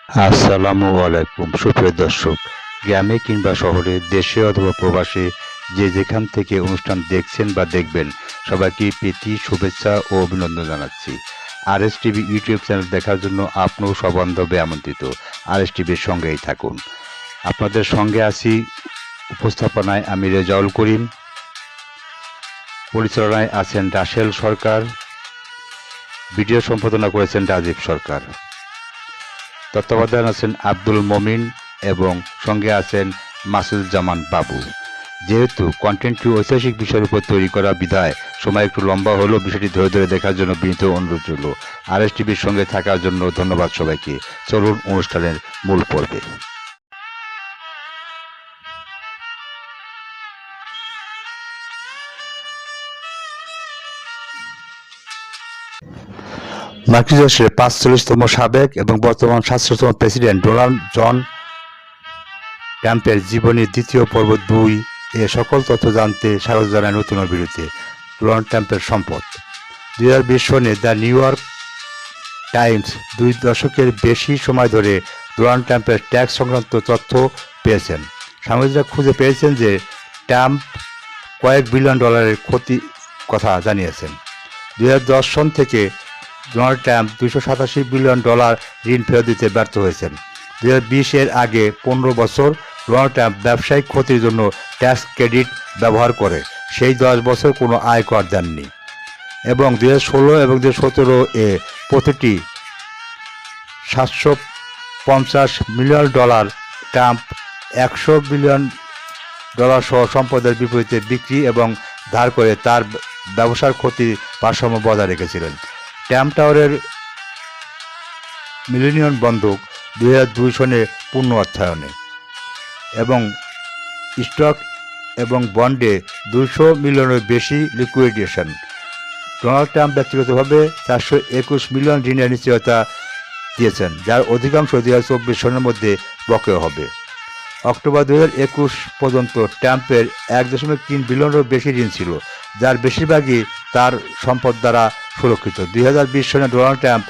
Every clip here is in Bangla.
আসসালামু আলাইকুম সুপ্রিয় দর্শক, গ্রামে কিংবা শহরে, দেশে অথবা প্রবাসে, যে যেখান থেকে অনুষ্ঠান দেখছেন বা দেখবেন, সবাইকে প্রীতি শুভেচ্ছা ও অভিনন্দন জানাচ্ছি। আরএস টিভি ইউটিউব চ্যানেল দেখার জন্য আপনিও সবান্ধবে আমন্ত্রিত। আরএস টিভির সঙ্গেই থাকুন। আপনাদের সঙ্গে আছি উপস্থাপনায় আমি রেজাউল করিম, পরিচালনায় আছেন রাসেল সরকার, ভিডিও সম্পাদনা করেছেন রাজীব সরকার, তত্ত্বাবধান আছেন আব্দুল মমিন এবং সঙ্গে আছেন মাসুদুজ্জামান বাবু। যেহেতু কন্টেন্টটি ঐতিহাসিক বিষয়ের উপর তৈরি করা বিধায় সময় একটু লম্বা হলেও বিষয়টি ধরে ধরে দেখার জন্য বিনীত অনুরোধ রইল। আরএস টিভির সঙ্গে থাকার জন্য ধন্যবাদ সবাইকে। চলুন অনুষ্ঠানের মূল পর্বে। মার্কিন যুক্তরাষ্ট্রের ৪৫তম সাবেক এবং বর্তমান ৭৭তম প্রেসিডেন্ট ডোনাল্ড জন ট্রাম্পের জীবনীর দ্বিতীয় পর্ব ২ এ সকল তথ্য জানতে স্বাগত জানায় নতুন ভিডিওতে। ডোনাল্ড ট্রাম্পের সম্পদ। ২০২০ সনে দ্য নিউ ইয়র্ক টাইমস ২ দশকের বেশি সময় ধরে ডোনাল্ড ট্রাম্পের ট্যাক্স সংক্রান্ত তথ্য পেয়েছেন। সাংবাদিকরা খুঁজে পেয়েছেন যে ট্রাম্প কয়েক বিলিয়ন ডলারের ক্ষতি কথা জানিয়েছেন। ২০১০ সন থেকে ডোনাল্ড ট্রাম্প $২৮৭ বিলিয়ন ঋণ ফেরত দিতে ব্যর্থ হয়েছেন। ২০২০ এর আগে ১৫ বছর ডোনাল্ড ট্রাম্প ব্যবসায়িক ক্ষতির জন্য ট্যাক্স ক্রেডিট ব্যবহার করে সেই ১০ বছর কোনো আয়কর দেননি, এবং ২০১৬ এবং ২০১৭ এ প্রতিটি $৭৫০ মিলিয়ন ট্রাম্প $১০০ বিলিয়ন সহ সম্পদের বিপরীতে বিক্রি এবং ধার করে তার ব্যবসার ক্ষতির ভারসাম্য বজায় রেখেছিলেন। ট্রাম্প টাওয়ারের মিলেনিয়াম বন্দুক ২০০২ সনে পূর্ণ অর্থায়নে এবং স্টক এবং বন্ডে ২০০ মিলিয়নের বেশি লিকুইডেশন। ডোনাল্ড ট্রাম্প ব্যক্তিগতভাবে ৪২১ মিলিয়ন ঋণের নিশ্চয়তা দিয়েছেন, যার অধিকাংশ ২০২৪ সনের মধ্যে বকেয়া হবে। অক্টোবর ২০২১ পর্যন্ত ট্রাম্পের ১.৩ বিলিয়নেরও বেশি ঋণ ছিল, যার বেশিরভাগই তার সম্পদ দ্বারা সুরক্ষিত। ২০২০ সনে Donald Trump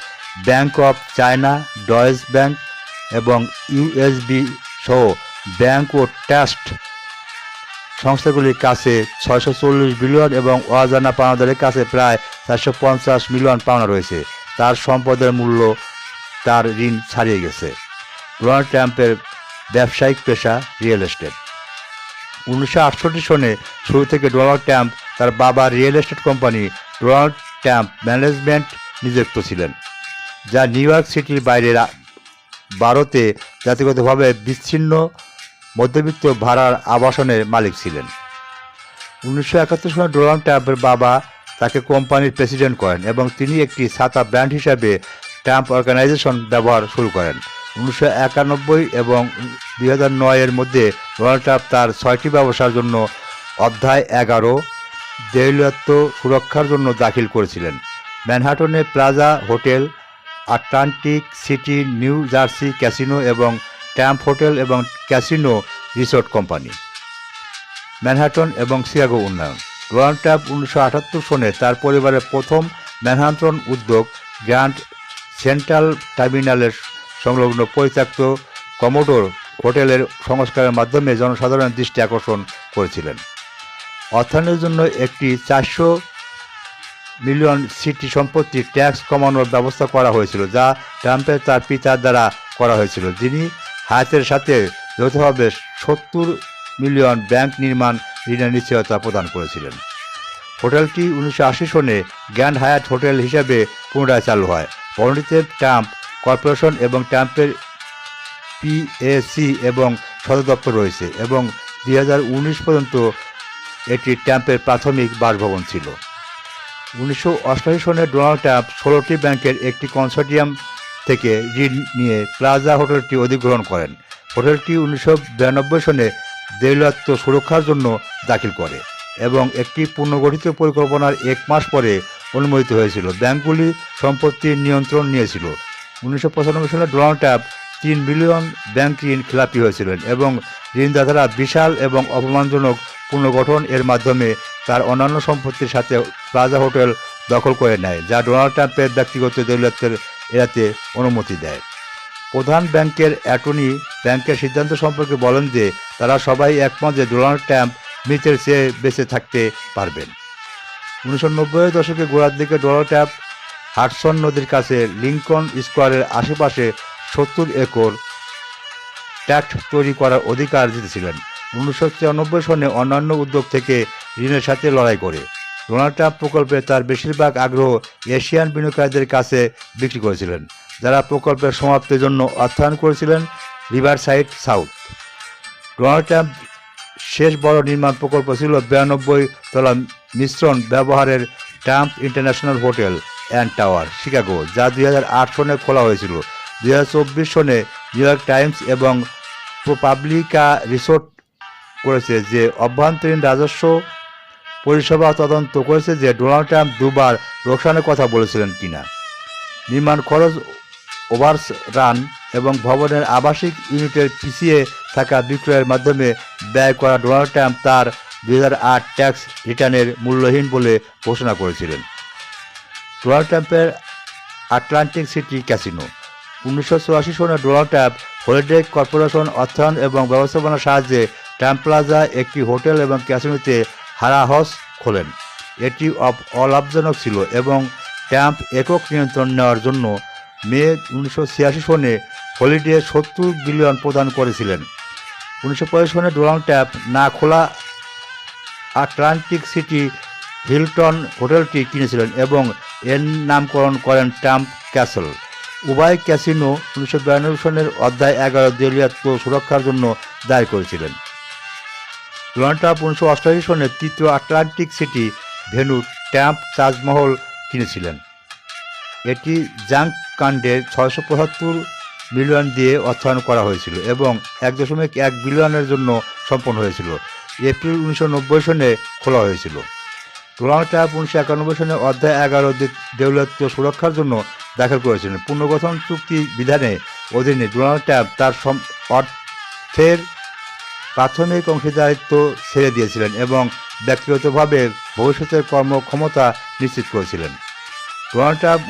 bank of China, Deutsch bank এবং ইউএসবি সহ ব্যাংক ও ট্রাস্ট সংস্থাগুলির কাছে ৬৪০ বিলিয়ন এবং অজানা পাওনাদারের কাছে প্রায় ৪৫০ মিলিয়ন পাওনা রয়েছে। তার সম্পদের মূল্য তার ঋণ ছাড়িয়ে গেছে। ডোনাল্ড ট্রাম্পের ব্যবসায়িক পেশা রিয়েল এস্টেট। ১৯৬৮ সনে শুরু থেকে ডোনাল্ড ট্রাম্প তার বাবার real estate company Donald Trump management নিযুক্ত ছিলেন, যা নিউ ইয়র্ক সিটির বাইরে ১২তে জাতিগতভাবে বিচ্ছিন্ন মধ্যবিত্ত ভাড়ার আবাসনের মালিক ছিলেন। ১৯৭১ সনে ডোনাল্ড ট্রাম্পের বাবা তাকে কোম্পানির প্রেসিডেন্ট করেন এবং তিনি একটি ছাতা ব্র্যান্ড হিসাবে ট্রাম্প অর্গানাইজেশন ব্যবহার শুরু করেন। ১৯৯১ এবং ২০০৯ এর মধ্যে ডোনাল্ড ট্রাম্প তার ৬টি ব্যবসার জন্য অধ্যায় ১১ দেউলিয়ত্ব সুরক্ষার জন্য দাখিল করেছিলেন। ম্যানহাটনে plaza hotel, Atlantic City New Jersey casino এবং ট্রাম্প হোটেল এবং ক্যাসিনো রিসোর্ট কোম্পানি, ম্যানহাটন এবং শিকাগো উন্নয়ন। ডোনাল্ড ট্রাম্প ১৯৭৮ সনে তার পরিবারের প্রথম ম্যানহাটন উদ্যোগ গ্র্যান্ড সেন্ট্রাল টার্মিনালের সংলগ্ন পরিত্যক্ত কমোডোর হোটেলের সংস্কারের মাধ্যমে জনসাধারণের দৃষ্টি আকর্ষণ করেছিলেন। অর্থায়নের জন্য একটি ৪০০ মিলিয়ন সিটি সম্পত্তি ট্যাক্স কমানোর ব্যবস্থা করা হয়েছিল, যা ট্রাম্পের তার পিতার দ্বারা করা হয়েছিল, যিনি হায়াতের সাথে যৌথভাবে ৭০ মিলিয়ন ব্যাংক নির্মাণ ঋণের নিশ্চয়তা প্রদান করেছিলেন। হোটেলটি ১৯৮০ সনে গ্র্যান্ড হায়াত হোটেল হিসাবে পুনরায় চালু হয়। ভবনটিতে ট্রাম্প কর্পোরেশন এবং ট্রাম্পের পিএসি এবং সদর দপ্তর রয়েছে এবং ২০১৯ পর্যন্ত এটি ট্রাম্পের প্রাথমিক বাসভবন ছিল। ১৯৮৮ সনে ডোনাল্ড ট্রাম্প ১৬টি ব্যাংকের একটি কনসোর্টিয়াম থেকে ঋণ নিয়ে প্লাজা হোটেলটি অধিগ্রহণ করেন। হোটেলটি ১৯৯২ সনে দেউলিয়ত্ব সুরক্ষার জন্য দাখিল করে এবং একটি পুনর্গঠিত পরিকল্পনার ১ মাস পরে অনুমোদিত হয়েছিল। ব্যাংকগুলি সম্পত্তির নিয়ন্ত্রণ নিয়েছিল। ১৯৯৫ সালে ডোনাল্ড ট্রাম্প ৩ বিলিয়ন ব্যাংক ঋণ খেলাপি হয়েছিলেন এবং ঋণদাতারা বিশাল এবং অপমানজনক পুনর্গঠন এর মাধ্যমে তার অন্যান্য সম্পত্তির সাথে প্লাজা হোটেল দখল করে নেয়, যা ডোনাল্ড ট্রাম্পের ব্যক্তিগত দেউলিয়ত্বের এড়াতে অনুমতি দেয়। প্রধান ব্যাংকের অ্যাটর্নি ব্যাংকের সিদ্ধান্ত সম্পর্কে বলেন যে তারা সবাই একমত যে ডোনাল্ড ট্রাম্প মৃতের চেয়ে বেঁচে থাকতে পারবেন। 1990 দশকের গোড়ার দিকে ডোনাল্ড ট্রাম্প হাডসন নদীর কাছে লিঙ্কন স্কোয়ারের আশেপাশে 70 একর ট্র্যাক্ট তৈরি করার অধিকার জিতেছিলেন। 1994 সনে অন্যান্য উদ্যোগ থেকে ঋণের সাথে লড়াই করে ডোনাল্ড ট্রাম্প প্রকল্পে তার বেশিরভাগ আগ্রহ এশিয়ান বিনিয়োগকারীদের কাছে বিক্রি করেছিলেন, যারা প্রকল্পের সমাপ্তির জন্য অর্থায়ন করেছিলেন রিভারসাইড সাউথ। ডোনাল্ড ট্রাম্প শেষ বড় নির্মাণ প্রকল্প ছিল 92 তলা মিশ্রণ ব্যবহারের Trump international hotel and tower, Chicago, যা 2008 সনে খোলা হয়েছিল। 2024 সনে নিউ ইয়র্ক টাইমস এবং প্রপাবলিকা রিপোর্ট করেছে যে অভ্যন্তরীণ রাজস্ব পরিষেবা তদন্ত করেছে যে ডোনাল্ড ট্রাম্প দুবার লোকসানের কথা বলেছিলেন কিনা। নির্মাণ খরচ ওভাররান এবং ভবনের আবাসিক ইউনিটের পিছিয়ে থাকা বিক্রয়ের মাধ্যমে ব্যয় করা ডোনাল্ড ট্রাম্প তার 2008 ট্যাক্স রিটার্নের মূল্যহীন বলে ঘোষণা করেছিলেন। ডোনাল্ড ট্রাম্পের আটলান্টিক সিটি ক্যাসিনো। 1984 সনে ডোনাল্ড ট্রাম্প হলিডে কর্পোরেশন অর্থায়ন এবং ব্যবস্থাপনার সাহায্যে ট্রাম্প প্লাজা একটি হোটেল এবং ক্যাসিনোতে হাউস খোলেন। এটি অলাভজনক ছিল এবং ট্রাম্প একক নিয়ন্ত্রণ নেওয়ার জন্য মে 1986 সনে হলিডে 70 বিলিয়ন প্রদান করেছিলেন। 1985 সনে ডোনাল্ড ট্রাম্প না খোলা আটলান্টিক সিটি হিলটন হোটেলটি কিনেছিলেন এবং এর নামকরণ করেন ট্রাম্প ক্যাসল। উভয় ক্যাসিনো 1992 সনের অধ্যায় 11 দেউলিয়াত্ব সুরক্ষার জন্য দায়ী করেছিলেন। ডোনাল্ড ট্রাম্প 1988 সনে তৃতীয় Atlantic city venue Trump Taj Mahal কিনেছিলেন। এটি জাঙ্ক কাণ্ডের 675 মিলিয়ন দিয়ে অর্থায়ন করা হয়েছিল এবং 1.1 বিলিয়নের জন্য সম্পন্ন হয়েছিল। এপ্রিল 1990 সনে খোলা হয়েছিল। ডোনাল্ড ট্রাম্প 1991 সনে অধ্যায় 11 দেউলিয়াত্ব সুরক্ষার জন্য দাখিল করেছিলেন। পুনর্গঠন চুক্তি বিধানে অধীনে ডোনাল্ড ট্রাম্প তার অর্থের প্রাথমিক অংশীদারিত্ব ছেড়ে দিয়েছিলেন এবং ব্যক্তিগতভাবে ভবিষ্যতের কর্মক্ষমতা নিশ্চিত করেছিলেন। ডোনাল্ড ট্রাম্প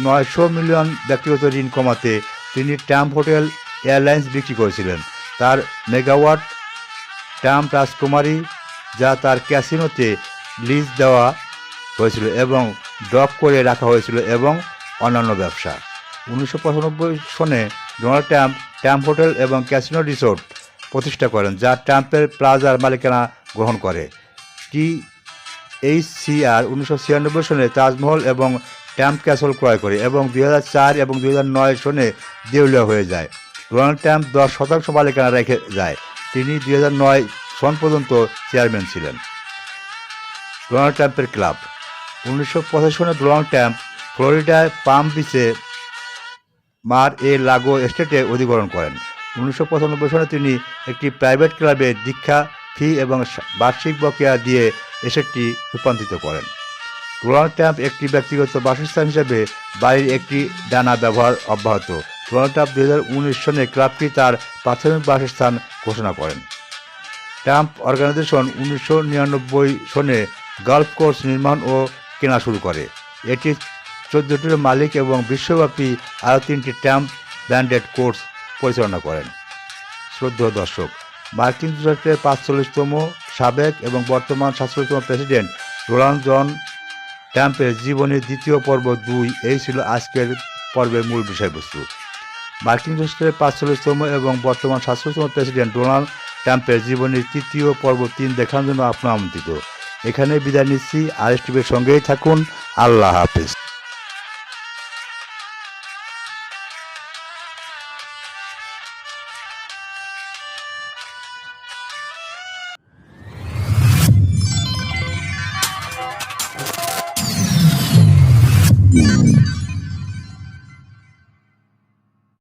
900 মিলিয়ন ব্যক্তিগত ঋণ কমাতে তিনি ট্রাম্প হোটেল এয়ারলাইন্স বিক্রি করেছিলেন, তার মেগাওয়াট ট্রাম্প রাজকুমারী, যা তার ক্যাসিনোতে লিজ দেওয়া হয়েছিল এবং ডক করে রাখা হয়েছিল, এবং অন্যান্য ব্যবসা। 1995 সনে ডোনাল্ড ট্রাম্প ট্রাম্প হোটেল এবং ক্যাসিনো রিসোর্ট প্রতিষ্ঠা করেন, যা ট্রাম্পের প্লাজার মালিকানা গ্রহণ করে। THCR 1996 সনে তাজমহল এবং ট্রাম্প ক্যাসল ক্রয় করে এবং 2004 এবং 2009 সনে দেউলিয়া হয়ে যায়। ডোনাল্ড ট্রাম্প 10% মালিকানা রেখে যায়। তিনি 2009 সন পর্যন্ত চেয়ারম্যান ছিলেন। ডোনাল্ড ট্রাম্পের ক্লাব। 1985 সনে ডোনাল্ড ট্রাম্প ফ্লোরিডায় পাম বিচে মার এ লাগো এস্টেটে অধিগ্রহণ করেন। 1995 সনে তিনি একটি প্রাইভেট ক্লাবে দীক্ষা ফি এবং বার্ষিক বকেয়া দিয়ে এসেটটি রূপান্তরিত করেন। ডোনাল্ড ট্রাম্প একটি ব্যক্তিগত বাসস্থান হিসেবে বাড়ির একটি ডানা ব্যবহার অব্যাহত। ডোনাল্ড ট্রাম্প 2019 সনে ক্লাবটি তার প্রাথমিক বাসস্থান ঘোষণা করেন। ট্রাম্প অর্গানাইজেশন 1999 সনে গল্ফ কোর্স নির্মাণ ও কেনা শুরু করে। এটি 14টির মালিক এবং বিশ্বব্যাপী আরও 3টি ট্রাম্প ব্র্যান্ডেড কোর্স পরিচালনা করেন। শ্রদ্ধেয় দর্শক, মার্কিন যুক্তরাষ্ট্রের 45তম সাবেক এবং বর্তমান 47তম প্রেসিডেন্ট ডোনাল্ড জন ট্রাম্পের জীবনের দ্বিতীয় পর্ব 2 এই ছিল আজকের পর্বের মূল বিষয়বস্তু। মার্কিন যুক্তরাষ্ট্রের 45তম এবং বর্তমান 47তম প্রেসিডেন্ট ডোনাল্ড ট্রাম্পের জীবনের তৃতীয় পর্ব 3 দেখার জন্য আপনার আমন্ত্রিত। এখানে বিদায় নিচ্ছি। আরএস টিভির সঙ্গেই থাকুন। আল্লাহ হাফেজ।